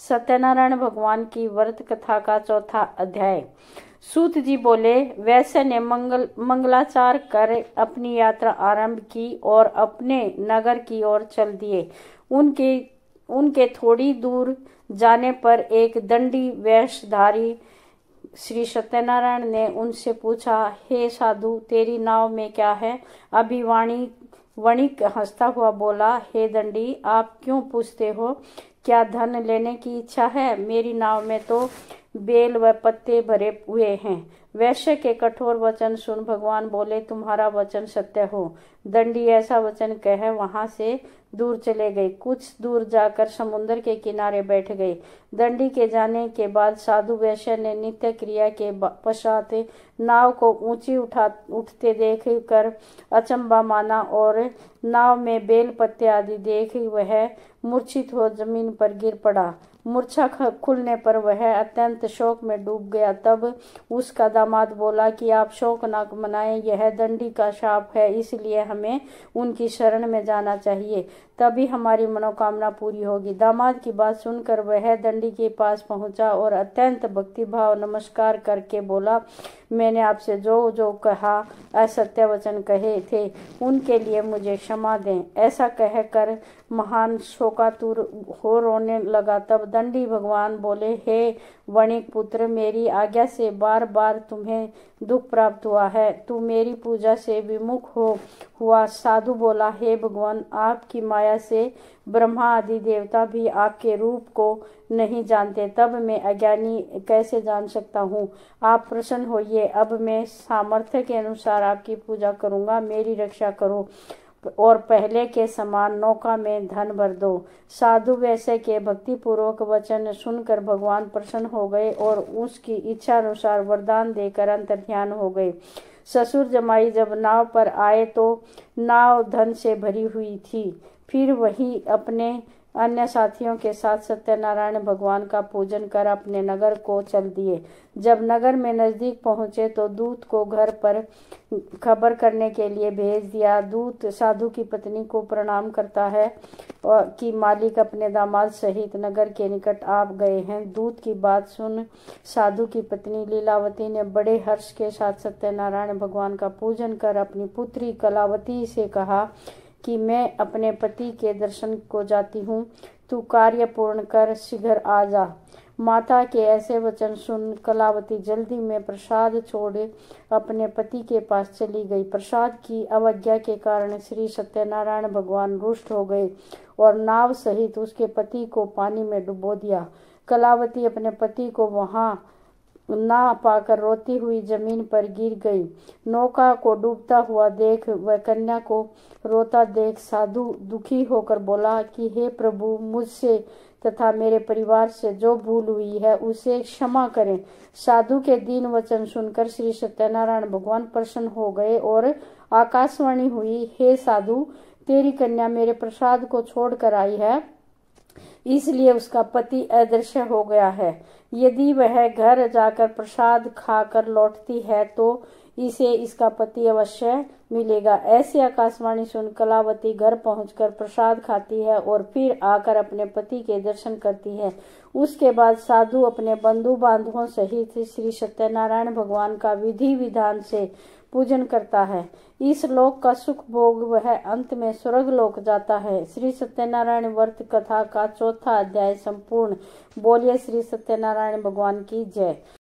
सत्यनारायण भगवान की व्रत कथा का चौथा अध्याय। सूत जी बोले, वैश्य ने मंगलाचार कर अपनी यात्रा आरंभ की और अपने नगर की ओर चल दिए। उनके थोड़ी दूर जाने पर एक दंडी वेशधारी श्री सत्यनारायण ने उनसे पूछा, हे साधु, तेरी नाव में क्या है? अभी वणिक हंसता हुआ बोला, हे दंडी, आप क्यों पूछते हो? क्या धन लेने की इच्छा है? मेरी नाव में तो बेल व पत्ते भरे हुए हैं। वैश्य के कठोर वचन सुन भगवान बोले, तुम्हारा वचन सत्य हो। दंडी ऐसा वचन कह वहां से दूर चले गए। कुछ दूर जाकर समुद्र के किनारे बैठ गए। दंडी के जाने के बाद साधु वैश्य ने नित्य क्रिया के पश्चात नाव को ऊंची उठते देख कर अचंबा माना और नाव में बेल पत्ते आदि देख वह मूर्छित हो जमीन पर गिर पड़ा। मूर्छा खुलने पर वह अत्यंत शोक में डूब गया। तब उसका दामाद बोला कि आप शोक न मनाएं, यह दंडी का शाप है, इसलिए हमें उनकी शरण में जाना चाहिए, तभी हमारी मनोकामना पूरी होगी। दामाद की बात सुनकर वह दंडी के पास पहुंचा और अत्यंत भक्तिभाव नमस्कार करके बोला, मैंने आपसे जो जो कहा, असत्य वचन कहे थे, उनके लिए मुझे क्षमा दें। ऐसा कहकर महान शोकातुर हो रोने लगा। तब दंडी भगवान बोले, हे वणिक पुत्र, मेरी आज्ञा से बार बार तुम्हें दुख प्राप्त हुआ है, तू मेरी पूजा से विमुख हुआ। साधु बोला, हे भगवान, आपकी माया से ब्रह्मा आदि देवता भी आपके रूप को नहीं जानते, तब मैं अज्ञानी कैसे जान सकता हूँ? आप प्रसन्न होइए, अब मैं सामर्थ्य के अनुसार आपकी पूजा करूँगा, मेरी रक्षा करो और पहले के समान नौका में धन भर दो। साधु वैश्य के भक्तिपूर्वक वचन सुनकर भगवान प्रसन्न हो गए और उसकी इच्छा अनुसार वरदान देकर अंतर्ध्यान हो गए। ससुर जमाई जब नाव पर आए तो नाव धन से भरी हुई थी। फिर वही अपने अन्य साथियों के साथ सत्यनारायण भगवान का पूजन कर अपने नगर को चल दिए। जब नगर में नजदीक पहुंचे तो दूत को घर पर खबर करने के लिए भेज दिया। दूत साधु की पत्नी को प्रणाम करता है कि मालिक अपने दामाद सहित नगर के निकट आ गए हैं। दूत की बात सुन साधु की पत्नी लीलावती ने बड़े हर्ष के साथ सत्यनारायण भगवान का पूजन कर अपनी पुत्री कलावती से कहा कि मैं अपने पति के दर्शन को जाती हूँ, तू कार्य पूर्ण कर शीघ्र आ जा। माता के ऐसे वचन सुन कलावती जल्दी में प्रसाद छोड़ अपने पति के पास चली गई। प्रसाद की अवज्ञा के कारण श्री सत्यनारायण भगवान रुष्ट हो गए और नाव सहित उसके पति को पानी में डुबो दिया। कलावती अपने पति को वहां ना पाकर रोती हुई जमीन पर गिर गई। नौका को डूबता हुआ देख वह कन्या को रोता देख साधु दुखी होकर बोला कि हे प्रभु, मुझसे तथा मेरे परिवार से जो भूल हुई है उसे क्षमा करें। साधु के दीन वचन सुनकर श्री सत्यनारायण भगवान प्रसन्न हो गए और आकाशवाणी हुई, हे साधु, तेरी कन्या मेरे प्रसाद को छोड़ कर आई है, इसलिए उसका पति अदृश्य हो गया है। यदि वह घर जाकर प्रसाद खाकर लौटती है तो इसे इसका पति अवश्य मिलेगा। ऐसी आकाशवाणी सुन कलावती घर पहुंचकर प्रसाद खाती है और फिर आकर अपने पति के दर्शन करती है। उसके बाद साधु अपने बंधु बांधवों सहित श्री सत्यनारायण भगवान का विधि विधान से पूजन करता है। इस लोक का सुख भोग वह अंत में स्वर्ग लोक जाता है। श्री सत्यनारायण व्रत कथा का चौथा अध्याय संपूर्ण। बोलिए श्री सत्यनारायण भगवान की जय।